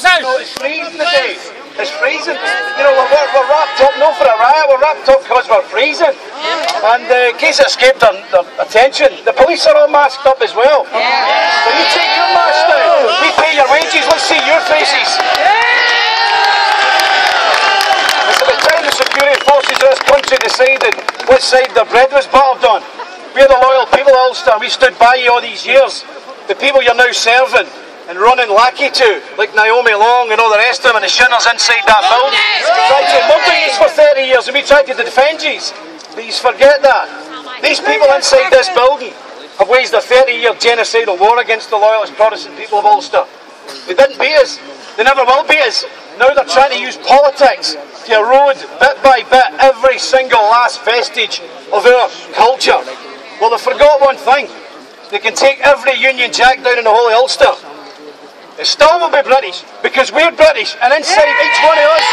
out. No, it's freezing today. It's freezing. You know, we're wrapped up, not for a riot, we're wrapped up because we're freezing. And in case it escaped their attention, the police are all masked up as well. So you take your mask down, we pay your wages, let's see your faces. It's about time the security forces of this country decided what side their bread was buttered on. We're the loyal people of Ulster, we stood by you all these years. The people you're now serving and running lackey to, like Naomi Long and all the rest of them and the shinners inside that building. Tried to murder you for 30 years and we tried to defend you. Please forget that. These people inside this building have waged a 30-year genocidal war against the loyalist Protestant people of Ulster. They didn't beat us. They never will beat us. Now they're trying to use politics to erode, bit by bit, every single last vestige of our culture. Well, they forgot one thing. They can take every Union Jack down in the whole of Ulster. It still will be British, because we're British, and inside each one of us